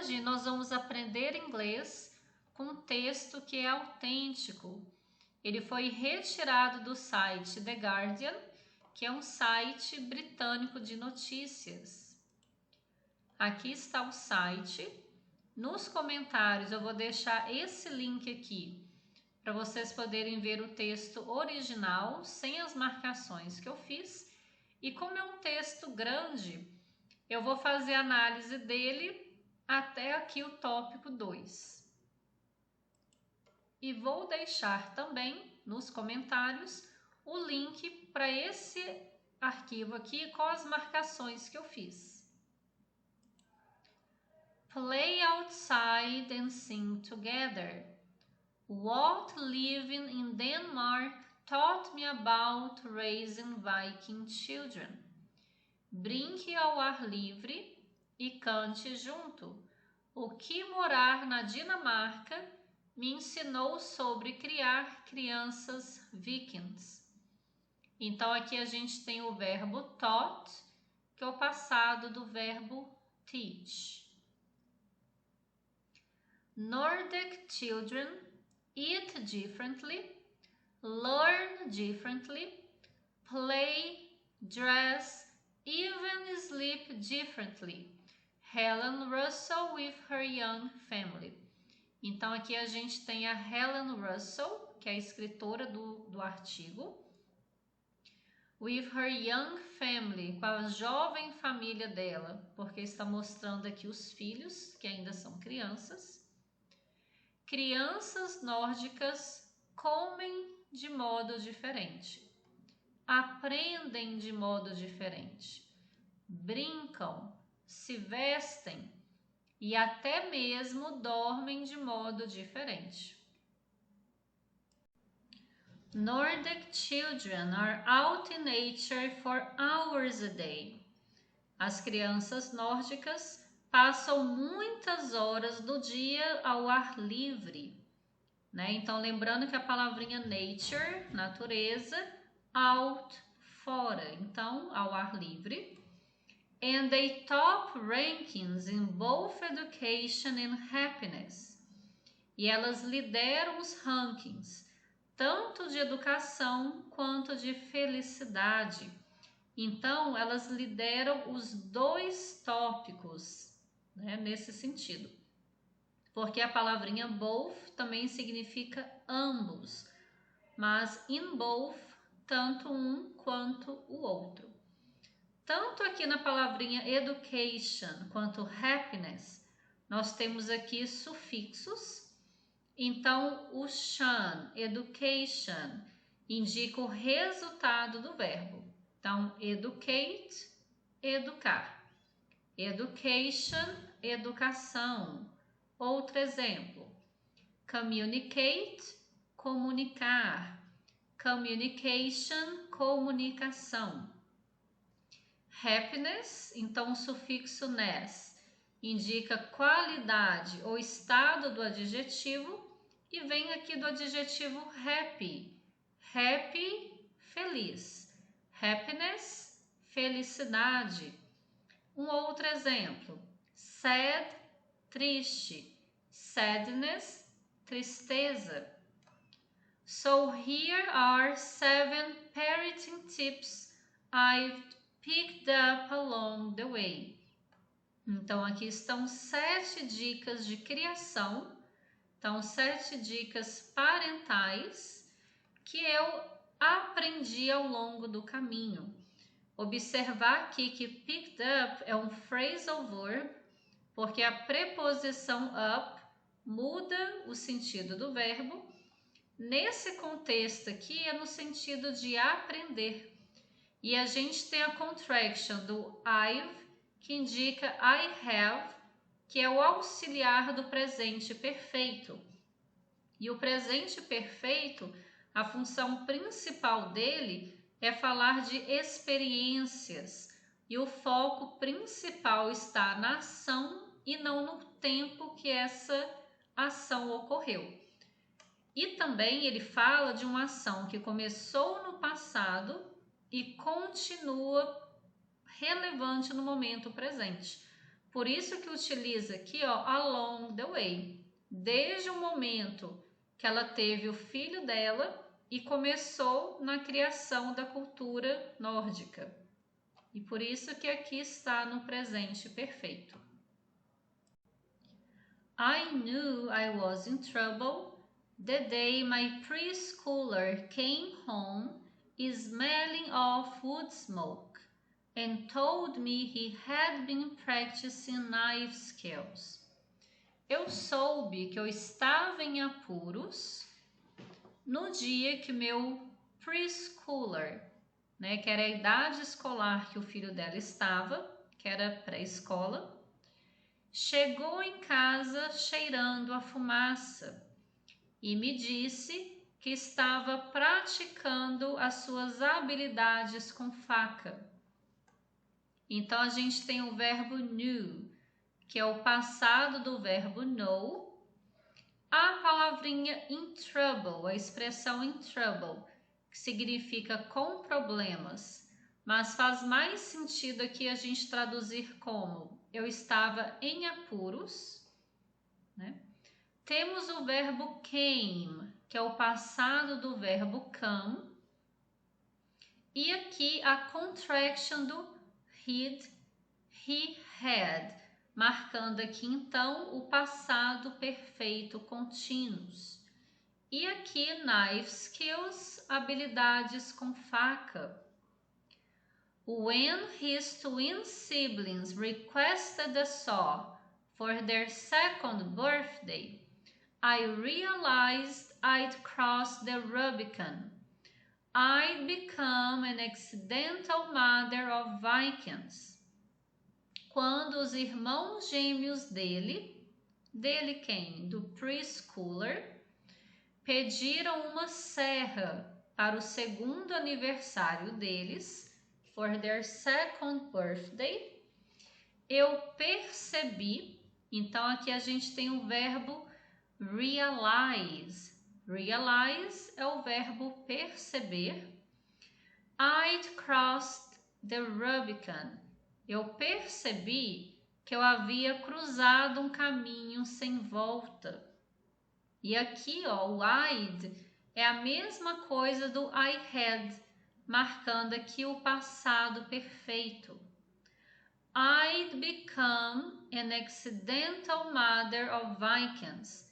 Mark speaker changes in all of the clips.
Speaker 1: hoje nós vamos aprender inglês com um texto que é autêntico. Ele foi retirado do site The Guardian, que é um site britânico de notícias. Aqui está o site. Nos comentários eu vou deixar esse link aqui para vocês poderem ver o texto original, sem as marcações que eu fiz. E como é um texto grande, eu vou fazer a análise dele até aqui o tópico 2. E vou deixar também nos comentários o link para esse arquivo aqui com as marcações que eu fiz. Play outside and sing together. What living in Denmark taught me about raising Viking children. Brinque ao ar livre e cante junto. O que morar na Dinamarca me ensinou sobre criar crianças vikings. Então aqui a gente tem o verbo taught, que é o passado do verbo teach. Nordic children eat differently, learn differently, play, dress, even sleep differently. Helen Russell with her young family. Então aqui a gente tem a Helen Russell, que é a escritora do artigo. With her young family, com a jovem família dela, porque está mostrando aqui os filhos, que ainda são crianças. Crianças nórdicas comem de modo diferente, aprendem de modo diferente, brincam, se vestem e até mesmo dormem de modo diferente. Nordic children are out in nature for hours a day. As crianças nórdicas passam muitas horas do dia ao ar livre, né? Então, lembrando que a palavrinha nature, natureza, out, fora, então, ao ar livre. And they top rankings in both education and happiness. E elas lideram os rankings, tanto de educação quanto de felicidade. Então, elas lideram os dois tópicos, né, nesse sentido. Porque a palavrinha both também significa ambos, mas in both, tanto um quanto o outro. Tanto aqui na palavrinha education quanto happiness, nós temos aqui sufixos. Então, o shan, education, indica o resultado do verbo. Então, educate, educar. Education, educação. Outro exemplo. Communicate, comunicar. Communication, comunicação. Happiness, então o sufixo ness, indica qualidade ou estado do adjetivo e vem aqui do adjetivo happy. Happy, feliz. Happiness, felicidade. Um outro exemplo. Sad, triste. Sadness, tristeza. So here are 7 parenting tips I've picked up along the way. Então, aqui estão 7 dicas de criação. Então, 7 dicas parentais que eu aprendi ao longo do caminho. Observar aqui que picked up é um phrasal verb, porque a preposição up muda o sentido do verbo. Nesse contexto aqui é no sentido de aprender. E a gente tem a contraction do I've, que indica I have, que é o auxiliar do presente perfeito. E o presente perfeito, a função principal dele é falar de experiências. E o foco principal está na ação e não no tempo que essa ação ocorreu. E também ele fala de uma ação que começou no passado e continua relevante no momento presente. Por isso que utiliza aqui, ó, along the way. Desde o momento que ela teve o filho dela e começou na criação da cultura nórdica. E por isso que aqui está no presente perfeito. I knew I was in trouble the day my preschooler came home smelling of wood smoke and told me he had been practicing knife skills. Eu soube que eu estava em apuros no dia que meu preschooler, né, que era a idade escolar que o filho dela estava, que era pré-escola, chegou em casa cheirando a fumaça e me disse que estava praticando as suas habilidades com faca. Então a gente tem o verbo knew, que é o passado do verbo know. A palavrinha in trouble, a expressão in trouble, que significa com problemas, mas faz mais sentido aqui a gente traduzir como eu estava em apuros, né? Temos o verbo came, que é o passado do verbo come, e aqui a contraction do he had, marcando aqui então o passado perfeito contínuos. E aqui knife skills, habilidades com faca. When his twin siblings requested a saw for their second birthday, I realized I'd crossed the Rubicon. I'd become an accidental mother of Vikings. Quando os irmãos gêmeos dele quem? Do preschooler, pediram uma serra para o segundo aniversário deles, for their second birthday, eu percebi, então aqui a gente tem o verbo realize. Realize é o verbo perceber. I'd crossed the Rubicon. Eu percebi que eu havia cruzado um caminho sem volta. E aqui, ó, o I'd é a mesma coisa do I had, marcando aqui o passado perfeito. I'd become an accidental mother of Vikings.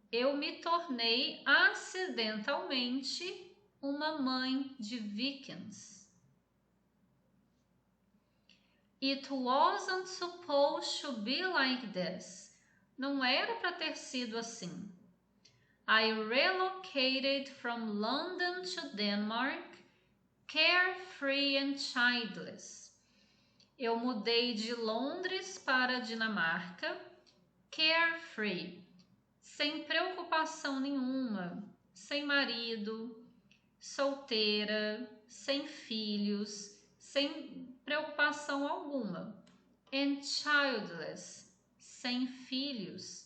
Speaker 1: Eu me tornei acidentalmente uma mãe de vikings. It wasn't supposed to be like this. Não era para ter sido assim. I relocated from London to Denmark, carefree and childless. Eu mudei de Londres para a Dinamarca, carefree, sem preocupação nenhuma, sem marido, solteira, sem filhos, sem preocupação alguma. And childless, sem filhos.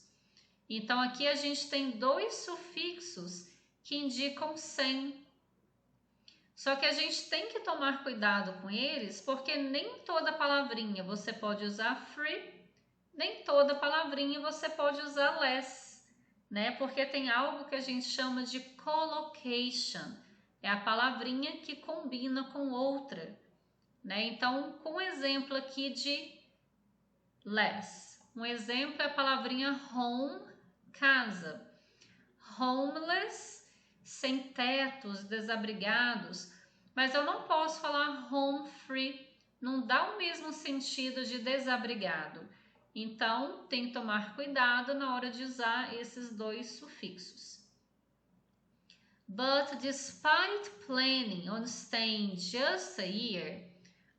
Speaker 1: Então aqui a gente tem dois sufixos que indicam sem. Só que a gente tem que tomar cuidado com eles, porque nem toda palavrinha você pode usar free, nem toda palavrinha você pode usar less, né? Porque tem algo que a gente chama de collocation, é a palavrinha que combina com outra, né? Então, com o exemplo aqui de less, um exemplo é a palavrinha home, casa. Homeless, sem tetos, desabrigados, mas eu não posso falar home free, não dá o mesmo sentido de desabrigado. Então, tem que tomar cuidado na hora de usar esses dois sufixos. But despite planning on staying just a year,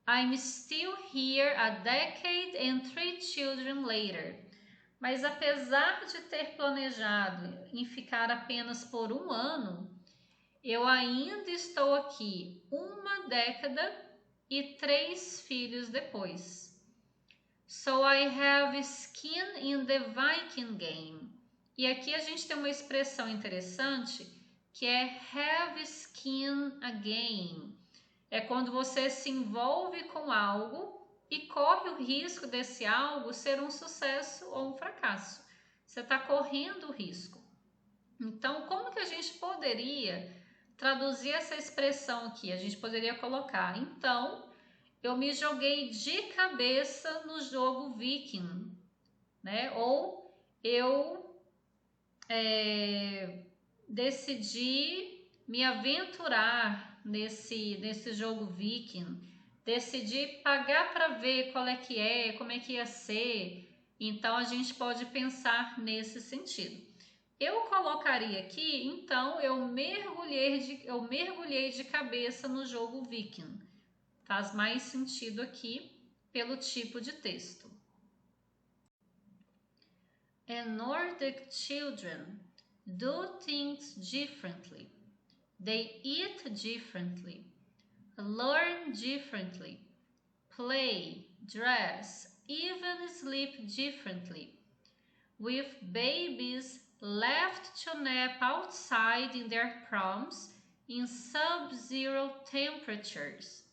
Speaker 1: I'm still here a decade and 3 children later. Mas apesar de ter planejado em ficar apenas por um ano, eu ainda estou aqui uma década e 3 filhos depois. So I have skin in the Viking game. E aqui a gente tem uma expressão interessante que é have skin a game. É quando você se envolve com algo e corre o risco desse algo ser um sucesso ou um fracasso. Você está correndo o risco. Então, como que a gente poderia traduzir essa expressão aqui? A gente poderia colocar, então, eu me joguei de cabeça no jogo Viking, né? Ou eu decidi me aventurar nesse jogo Viking, decidi pagar para ver qual é que é, como é que ia ser. Então a gente pode pensar nesse sentido. Eu colocaria aqui, então, eu mergulhei de cabeça no jogo Viking. Faz mais sentido aqui pelo tipo de texto. And Nordic children do things differently. They eat differently, learn differently, play, dress, even sleep differently. With babies left to nap outside in their proms in sub-zero temperatures.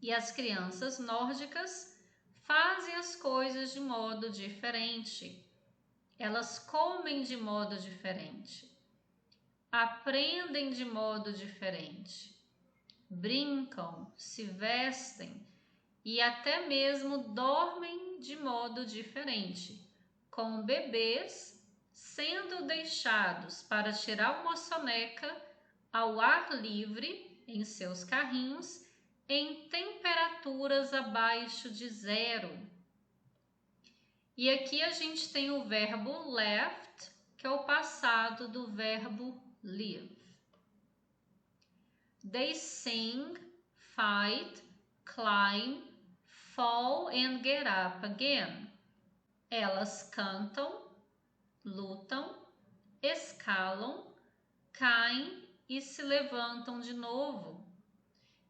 Speaker 1: E as crianças nórdicas fazem as coisas de modo diferente. Elas comem de modo diferente. Aprendem de modo diferente. Brincam, se vestem e até mesmo dormem de modo diferente, com bebês sendo deixados para tirar uma soneca ao ar livre em seus carrinhos em temperaturas abaixo de 0. E aqui a gente tem o verbo left, que é o passado do verbo live. They sing, fight, climb, fall and get up again. Elas cantam, lutam, escalam, caem e se levantam de novo.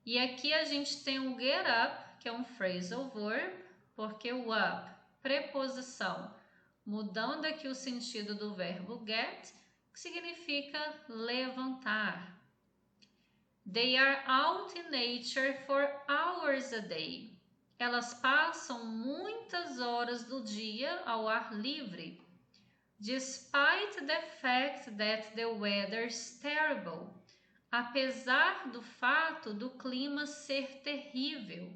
Speaker 1: E aqui a gente tem o get up, que é um phrasal verb, porque o up, preposição, mudando aqui o sentido do verbo get, que significa levantar. They are out in nature for hours a day. Elas passam muitas horas do dia ao ar livre. Despite the fact that the weather is terrible. Apesar do fato do clima ser terrível.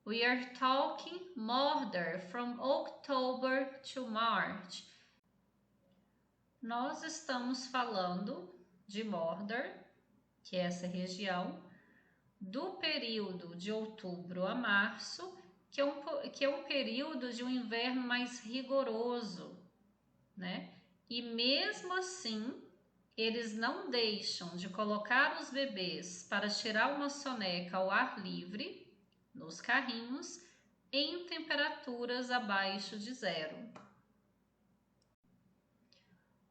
Speaker 1: We are talking Mordor from October to March. Nós estamos falando de Mordor, que é essa região, do período de outubro a março, que é um período de um inverno mais rigoroso, né? E mesmo assim, eles não deixam de colocar os bebês para tirar uma soneca ao ar livre, nos carrinhos, em temperaturas abaixo de 0.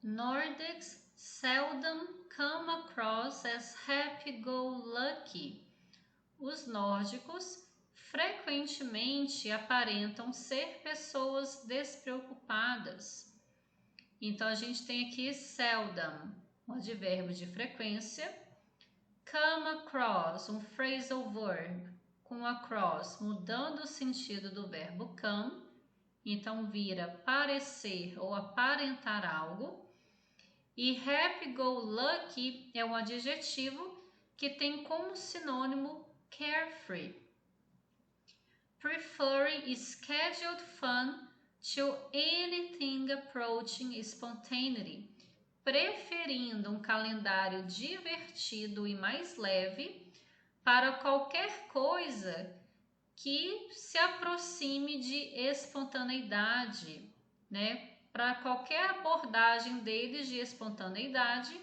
Speaker 1: Nordics seldom come across as happy-go-lucky. Os nórdicos frequentemente aparentam ser pessoas despreocupadas. Então, a gente tem aqui seldom, um advérbio de frequência. Come across, um phrasal verb, com across, mudando o sentido do verbo come. Então, vira parecer ou aparentar algo. E happy-go-lucky é um adjetivo que tem como sinônimo carefree. Preferring scheduled fun to anything approaching spontaneity. Preferindo um calendário divertido e mais leve para qualquer coisa que se aproxime de espontaneidade, né? Para qualquer abordagem deles de espontaneidade,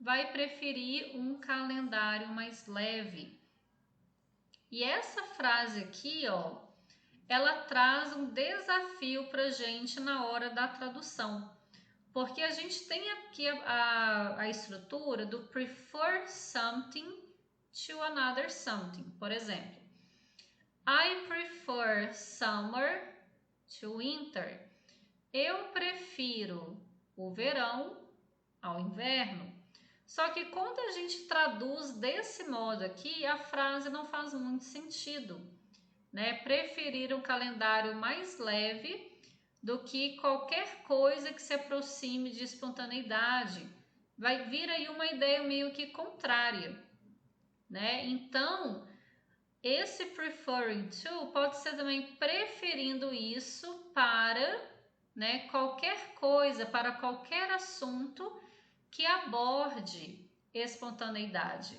Speaker 1: vai preferir um calendário mais leve. E essa frase aqui, ó, ela traz um desafio para a gente na hora da tradução. Porque a gente tem aqui a estrutura do prefer something to another something. Por exemplo, I prefer summer to winter. Eu prefiro o verão ao inverno. Só que quando a gente traduz desse modo aqui, a frase não faz muito sentido. né, preferir um calendário mais leve do que qualquer coisa que se aproxime de espontaneidade. Vai vir aí uma ideia meio que contrária, né? Então, esse preferring to pode ser também preferindo isso para, né, qualquer coisa, para qualquer assunto que aborde espontaneidade,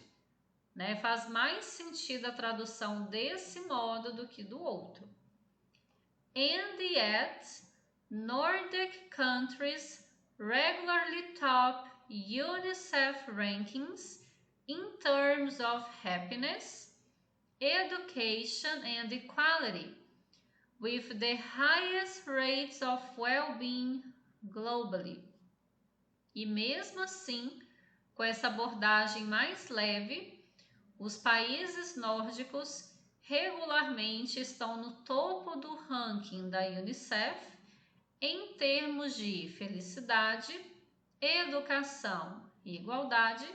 Speaker 1: né? Faz mais sentido a tradução desse modo do que do outro. And yet, Nordic countries regularly top UNICEF rankings in terms of happiness, education and equality, with the highest rates of well-being globally. E mesmo assim, com essa abordagem mais leve, os países nórdicos regularmente estão no topo do ranking da UNICEF em termos de felicidade, educação e igualdade,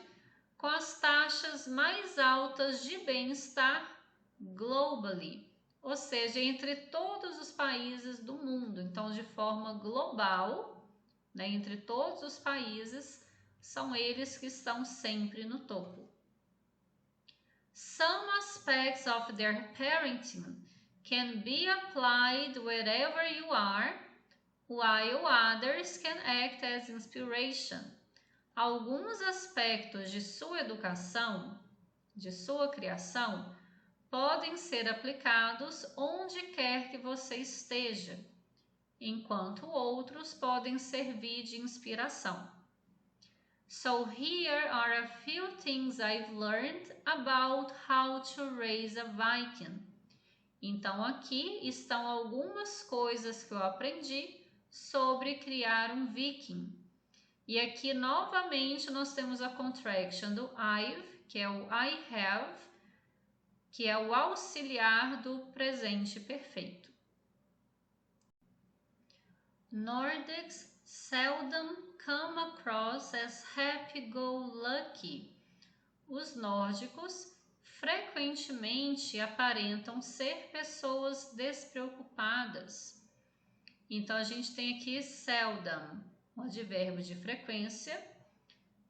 Speaker 1: com as taxas mais altas de bem-estar globally, ou seja, entre todos os países do mundo. Então, de forma global, né, entre todos os países, são eles que estão sempre no topo. Some aspects of their parenting can be applied wherever you are, while others can act as inspiration. Alguns aspectos de sua educação, de sua criação, podem ser aplicados onde quer que você esteja, enquanto outros podem servir de inspiração. So here are a few things I've learned about how to raise a Viking. Então aqui estão algumas coisas que eu aprendi sobre criar um viking. E aqui novamente nós temos a contraction do I've, que é o I have, que é o auxiliar do presente perfeito. Nordics seldom come across as happy-go-lucky. Os nórdicos frequentemente aparentam ser pessoas despreocupadas. Então, a gente tem aqui seldom, um advérbio de frequência.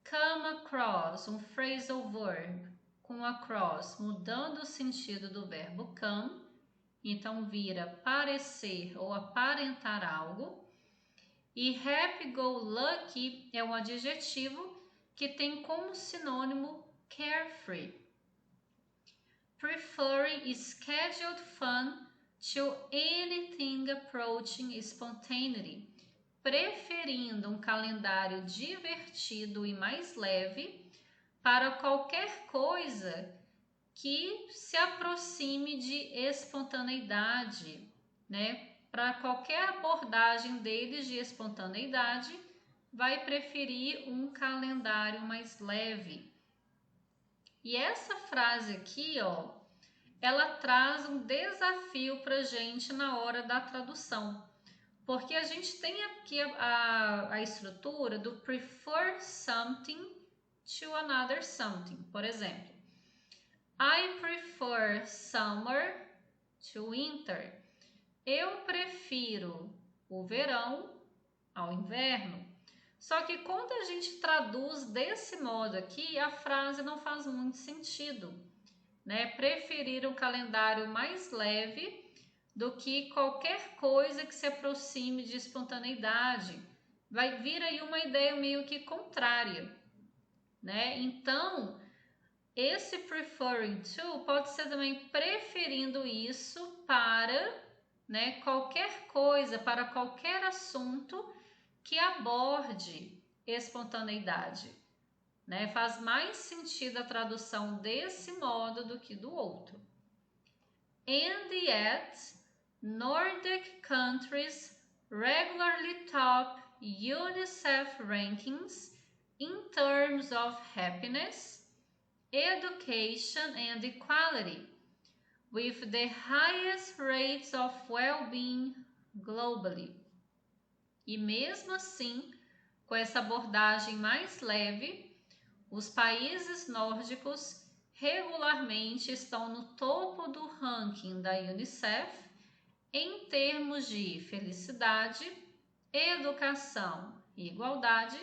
Speaker 1: Come across, um phrasal verb com across, mudando o sentido do verbo come. Então, vira parecer ou aparentar algo. E happy-go-lucky é um adjetivo que tem como sinônimo carefree. Preferring scheduled fun to anything approaching spontaneity. Preferindo um calendário divertido e mais leve para qualquer coisa que se aproxime de espontaneidade, né? Para qualquer abordagem deles de espontaneidade, vai preferir um calendário mais leve. E essa frase aqui, ó, ela traz um desafio para a gente na hora da tradução, porque a gente tem aqui a estrutura do prefer something to another something. Por exemplo, I prefer summer to winter. Eu prefiro o verão ao inverno. Só que quando a gente traduz desse modo aqui, a frase não faz muito sentido, né? Preferir um calendário mais leve do que qualquer coisa que se aproxime de espontaneidade. Vai vir aí uma ideia meio que contrária, né? Então, esse preferring to pode ser também preferindo isso para, né, qualquer coisa, para qualquer assunto que aborde espontaneidade, né? Faz mais sentido a tradução desse modo do que do outro. And yet, Nordic countries regularly top UNICEF rankings in terms of happiness, education and equality, with the highest rates of well-being globally. E mesmo assim, com essa abordagem mais leve, os países nórdicos regularmente estão no topo do ranking da UNICEF em termos de felicidade, educação e igualdade,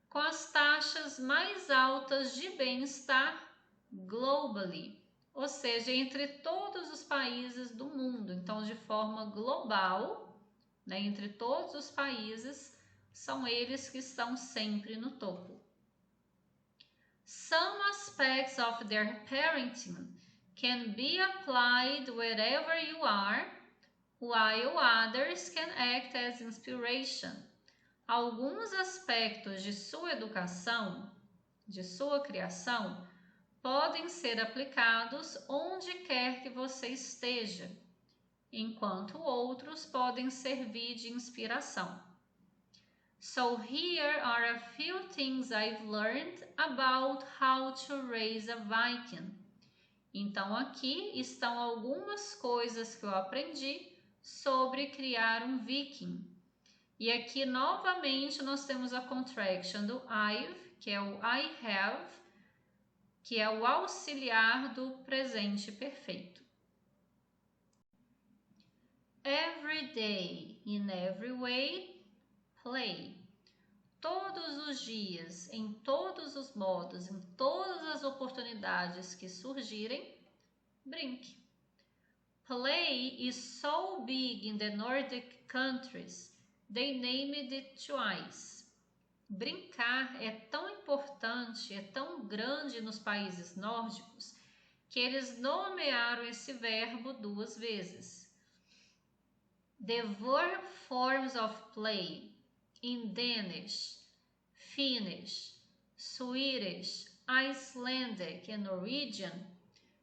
Speaker 1: com as taxas mais altas de bem-estar globally, ou seja, entre todos os países do mundo. Então, de forma global, né, entre todos os países, são eles que estão sempre no topo. Some aspects of their parenting can be applied wherever you are, while others can act as inspiration. Alguns aspectos de sua educação, de sua criação, podem ser aplicados onde quer que você esteja, enquanto outros podem servir de inspiração. So here are a few things I've learned about how to raise a Viking. Então aqui estão algumas coisas que eu aprendi sobre criar um viking. E aqui novamente nós temos a contraction do I've, que é o I have, que é o auxiliar do presente perfeito. Every day, in every way, play. Todos os dias, em todos os modos, em todas as oportunidades que surgirem, brinque. Play is so big in the Nordic countries, they named it twice. Brincar é tão importante, é tão grande nos países nórdicos, que eles nomearam esse verbo 2 vezes. The verb forms of play in Danish, Finnish, Swedish, Icelandic, and Norwegian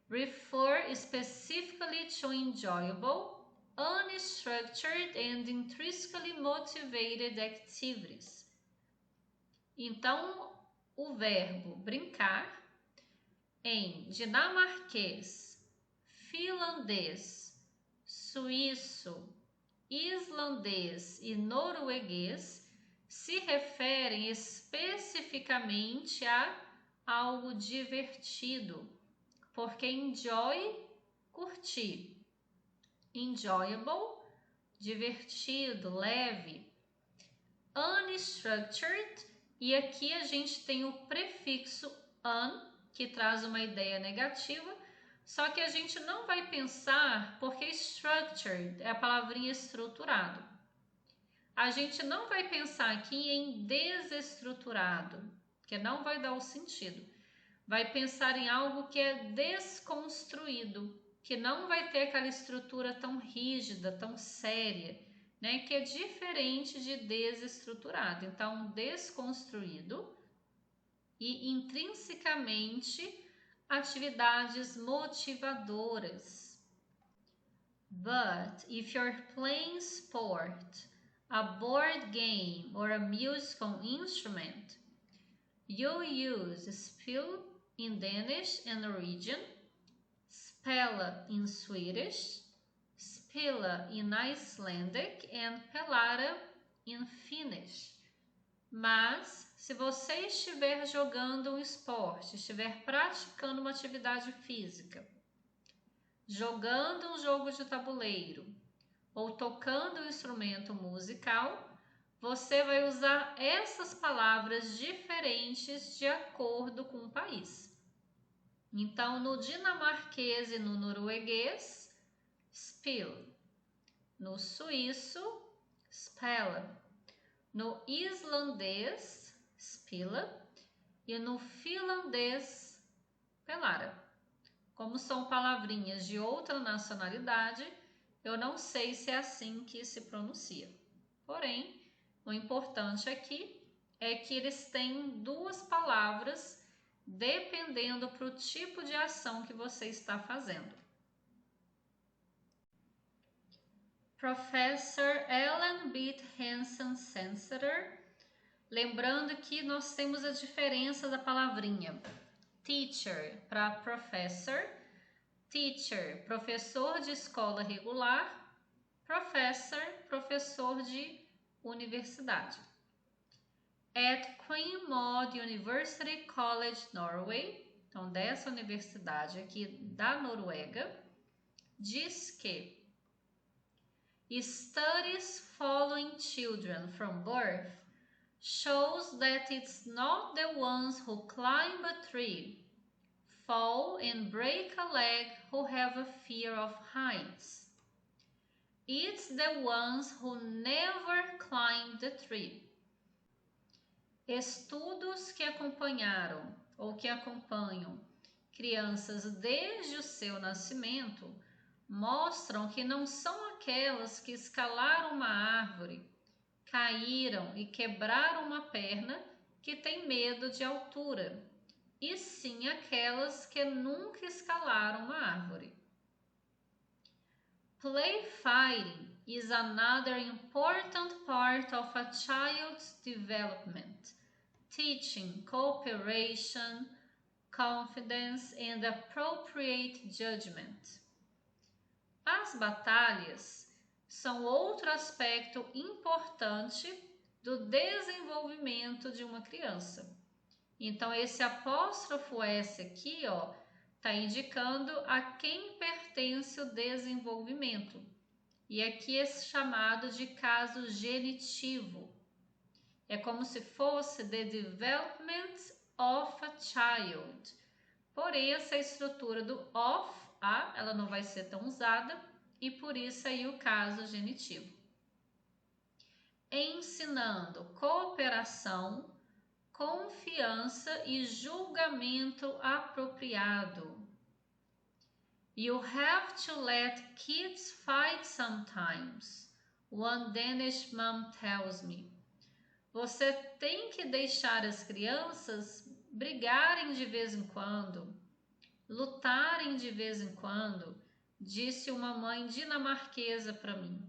Speaker 1: refer specifically to enjoyable, unstructured, and intrinsically motivated activities. Então, o verbo brincar em dinamarquês, finlandês, suíço, islandês e norueguês se referem especificamente a algo divertido, porque enjoy, curtir, enjoyable, divertido, leve, unstructured, e aqui a gente tem o prefixo un, que traz uma ideia negativa, só que a gente não vai pensar, porque structured é a palavrinha estruturado. A gente não vai pensar aqui em desestruturado, que não vai dar o sentido. Vai pensar em algo que é desconstruído, que não vai ter aquela estrutura tão rígida, tão séria, né? Que é diferente de desestruturado. Então, desconstruído e intrinsecamente atividades motivadoras. But if you're playing sport, a board game or a musical instrument, you use spel in Danish and Norwegian, spela in Swedish, spela in Icelandic and pelara in Finnish. Mas, se você estiver jogando um esporte, estiver praticando uma atividade física, jogando um jogo de tabuleiro ou tocando um instrumento musical, você vai usar essas palavras diferentes de acordo com o país. Então, no dinamarquês e no norueguês, spil. No suíço, spela. No islandês, spila. E no finlandês, pelara. Como são palavrinhas de outra nacionalidade, eu não sei se é assim que se pronuncia. Porém, o importante aqui é que eles têm 2 palavras dependendo para o tipo de ação que você está fazendo. Professor Ellen Beat Hansen Senseter, lembrando que nós temos a diferença da palavrinha teacher para professor, teacher, professor de escola regular, professor, professor de universidade. At Queen Maud University College, Norway, então dessa universidade aqui da Noruega, diz que studies following children from birth shows that it's not the ones who climb a tree, fall and break a leg who have a fear of heights. It's the ones who never climb the tree. Estudos que acompanharam ou que acompanham crianças desde o seu nascimento mostram que não são aquelas que escalaram uma árvore, caíram e quebraram uma perna que têm medo de altura, e sim aquelas que nunca escalaram uma árvore. Play fighting is another important part of a child's development, teaching cooperation, confidence and appropriate judgment. As batalhas são outro aspecto importante do desenvolvimento de uma criança. Então, esse apóstrofo S aqui, ó, está indicando a quem pertence o desenvolvimento. E aqui é chamado de caso genitivo. É como se fosse the development of a child. Porém, essa estrutura do of, ela não vai ser tão usada, e por isso aí o caso genitivo. Ensinando cooperação, confiança e julgamento apropriado. You have to let kids fight sometimes, one Danish mom tells me. Você tem que deixar as crianças brigarem de vez em quando, lutarem de vez em quando, disse uma mãe dinamarquesa para mim.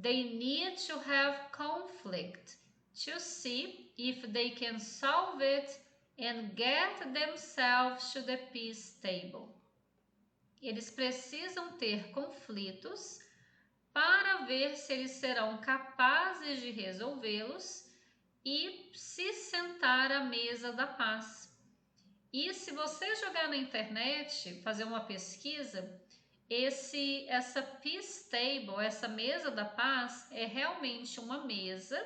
Speaker 1: They need to have conflict to see if they can solve it and get themselves to the peace table. Eles precisam ter conflitos para ver se eles serão capazes de resolvê-los e se sentar à mesa da paz. E se você jogar na internet, fazer uma pesquisa, essa peace table, essa mesa da paz, é realmente uma mesa,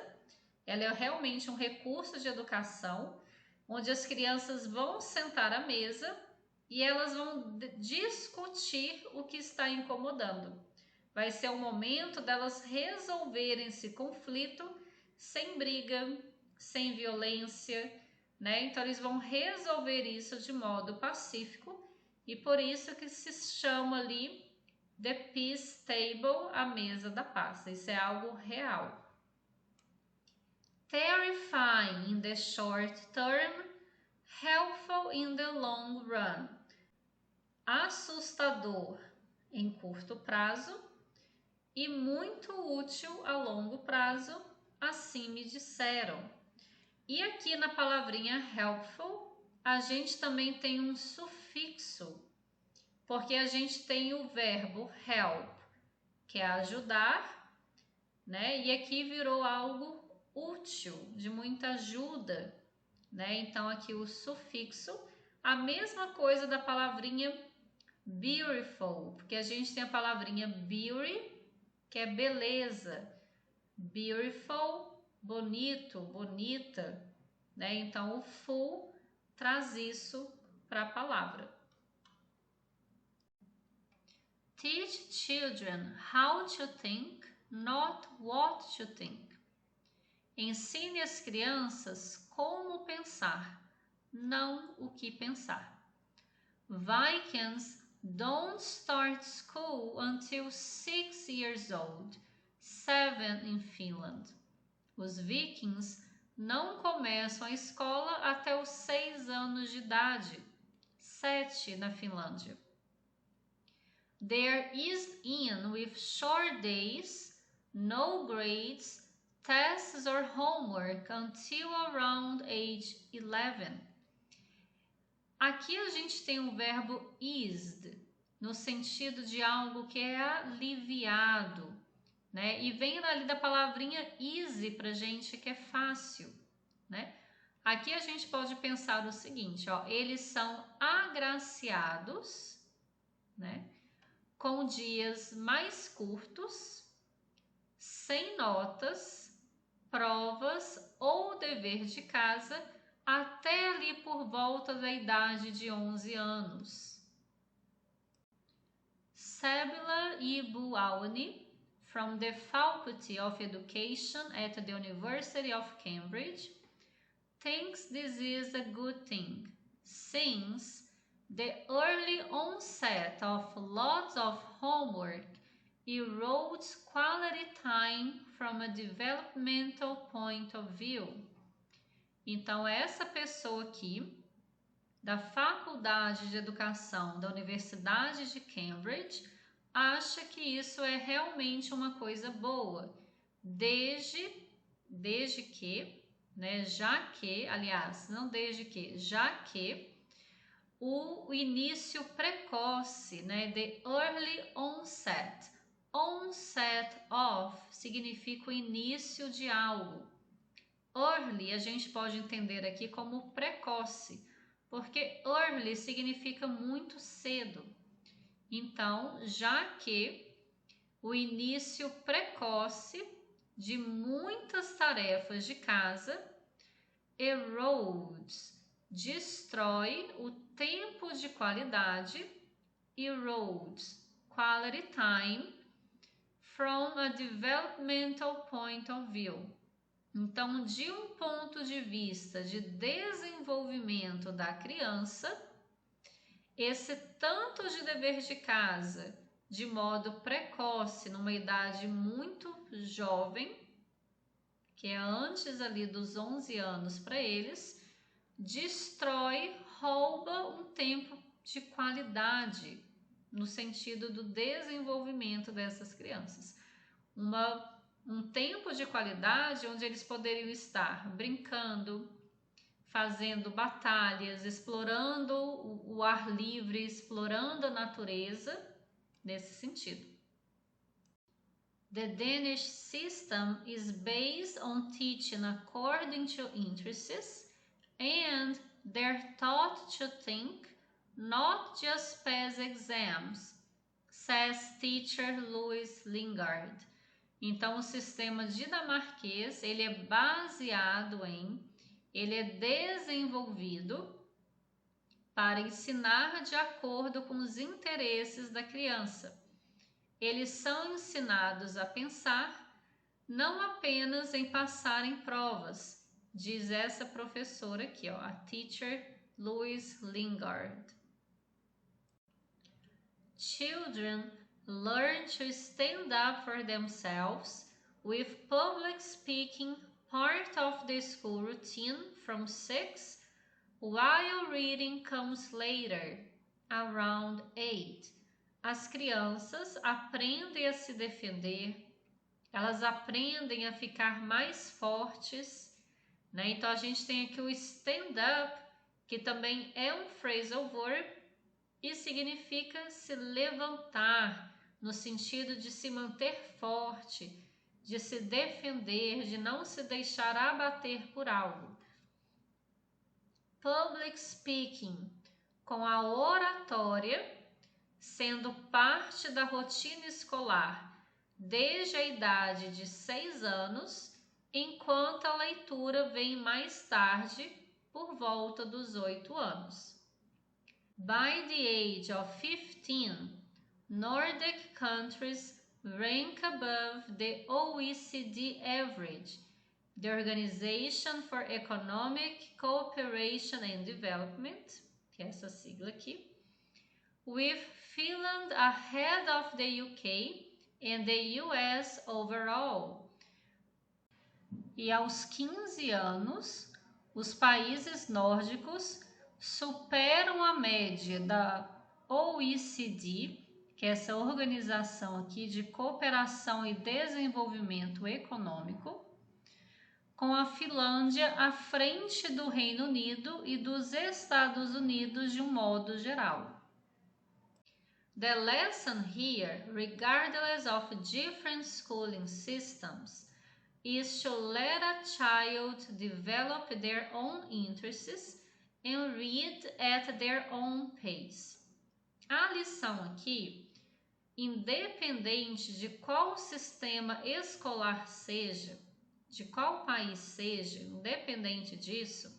Speaker 1: ela é realmente um recurso de educação, onde as crianças vão sentar à mesa e elas vão discutir o que está incomodando. Vai ser o momento delas resolverem esse conflito sem briga, sem violência, né? Então eles vão resolver isso de modo pacífico e por isso que se chama ali the peace table, a mesa da paz. Isso é algo real. Terrifying in the short term, helpful in the long run. Assustador em curto prazo e muito útil a longo prazo, assim me disseram. E aqui na palavrinha helpful, a gente também tem um sufixo, porque a gente tem o verbo help, que é ajudar, né? E aqui virou algo útil, de muita ajuda, né? Então aqui o sufixo, a mesma coisa da palavrinha beautiful, porque a gente tem a palavrinha beauty, que é beleza, beautiful, bonito, bonita, né? Então o full traz isso para a palavra. Teach children how to think, not what to think. Ensine as crianças como pensar, não o que pensar. Vikings don't start school until 6 years old, 7 in Finland. Os vikings não começam a escola até os 6 anos de idade, 7 na Finlândia. They're eased in with short days, no grades, tests or homework until around age 11. Aqui a gente tem o verbo eased, no sentido de algo que é aliviado, né? E vem ali da palavrinha easy pra gente, que é fácil, né? Aqui a gente pode pensar o seguinte, ó, eles são agraciados, né, com dias mais curtos, sem notas, provas ou dever de casa, até ali por volta da idade de 11 anos. Sabila Ibu Awani, from the Faculty of Education at the University of Cambridge, thinks this is a good thing, since the early onset of lots of homework erodes quality time from a developmental point of view. Então, essa pessoa aqui, da Faculdade de Educação da Universidade de Cambridge, acha que isso é realmente uma coisa boa, desde que, né, já que o início precoce, né, the early onset, onset of significa o início de algo. Early a gente pode entender aqui como precoce, porque early significa muito cedo. Então, já que o início precoce de muitas tarefas de casa erodes, destrói o tempo de qualidade, erodes, quality time, from a developmental point of view. Então, de um ponto de vista de desenvolvimento da criança, esse tanto de dever de casa de modo precoce, numa idade muito jovem, que é antes ali dos 11 anos para eles, destrói, rouba um tempo de qualidade no sentido do desenvolvimento dessas crianças. Um tempo de qualidade onde eles poderiam estar brincando, fazendo batalhas, explorando o ar livre, explorando a natureza, nesse sentido. The Danish system is based on teaching according to interests and they're taught to think, not just pass exams, says teacher Louis Lingard. Então, o sistema dinamarquês, ele é baseado ele é desenvolvido para ensinar de acordo com os interesses da criança. Eles são ensinados a pensar, não apenas em passar em provas, diz essa professora aqui, ó, a teacher Louis Lingard. Children learn to stand up for themselves with public speaking part of the school routine from 6, while reading comes later, around 8. As crianças aprendem a se defender, elas aprendem a ficar mais fortes, né? Então a gente tem aqui o stand up, que também é um phrasal verb e significa se levantar, no sentido de se manter forte, de se defender, de não se deixar abater por algo. Public speaking, com a oratória, sendo parte da rotina escolar desde a idade de 6 anos, enquanto a leitura vem mais tarde, por volta dos 8 anos. By the age of 15, Nordic countries rank above the OECD average, the Organization for Economic Cooperation and Development, que é essa sigla aqui, with Finland ahead of the UK and the US overall. E aos 15 anos, os países nórdicos superam a média da OECD, que é essa organização aqui de cooperação e desenvolvimento econômico, com a Finlândia à frente do Reino Unido e dos Estados Unidos de um modo geral. The lesson here, regardless of different schooling systems, is to let a child develop their own interests and read at their own pace. A lição aqui, independente de qual sistema escolar seja, de qual país seja, independente disso,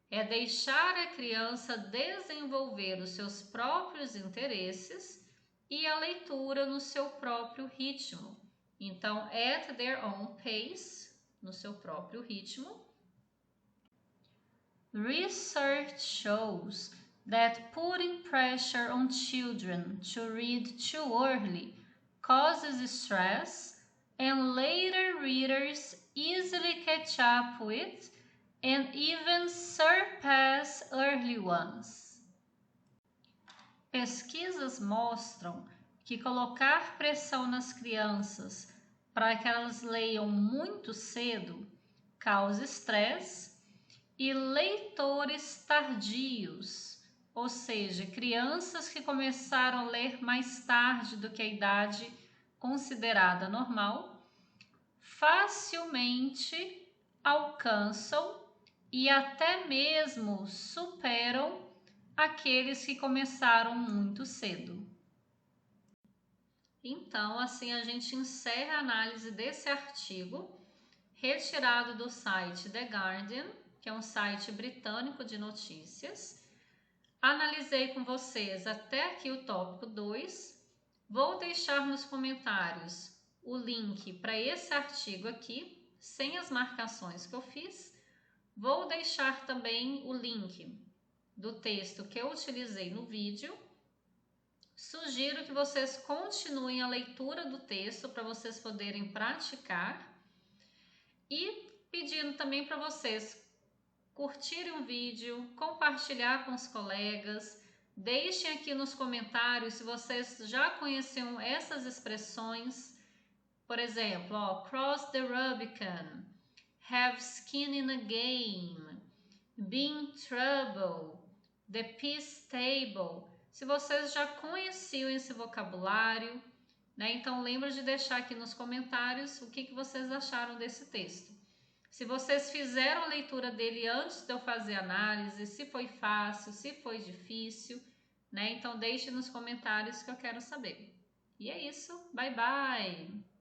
Speaker 1: é deixar a criança desenvolver os seus próprios interesses e a leitura no seu próprio ritmo. Então, at their own pace, no seu próprio ritmo. Research shows that putting pressure on children to read too early causes stress, and later readers easily catch up with and even surpass early ones. Pesquisas mostram que colocar pressão nas crianças para que elas leiam muito cedo causa estresse e leitores tardios, ou seja, crianças que começaram a ler mais tarde do que a idade considerada normal, facilmente alcançam e até mesmo superam aqueles que começaram muito cedo. Então, assim a gente encerra a análise desse artigo, retirado do site The Guardian, que é um site britânico de notícias. Analisei com vocês até aqui o tópico 2. Vou deixar nos comentários o link para esse artigo aqui, sem as marcações que eu fiz. Vou deixar também o link do texto que eu utilizei no vídeo. Sugiro que vocês continuem a leitura do texto para vocês poderem praticar. E pedindo também para vocês curtirem o vídeo, compartilhar com os colegas, deixem aqui nos comentários se vocês já conheciam essas expressões, por exemplo, cross the Rubicon, have skin in a game, be in trouble, the peace table. Se vocês já conheciam esse vocabulário, né? Então lembra de deixar aqui nos comentários o que vocês acharam desse texto. Se vocês fizeram a leitura dele antes de eu fazer a análise, se foi fácil, se foi difícil, né? Então deixe nos comentários que eu quero saber. E é isso, bye bye!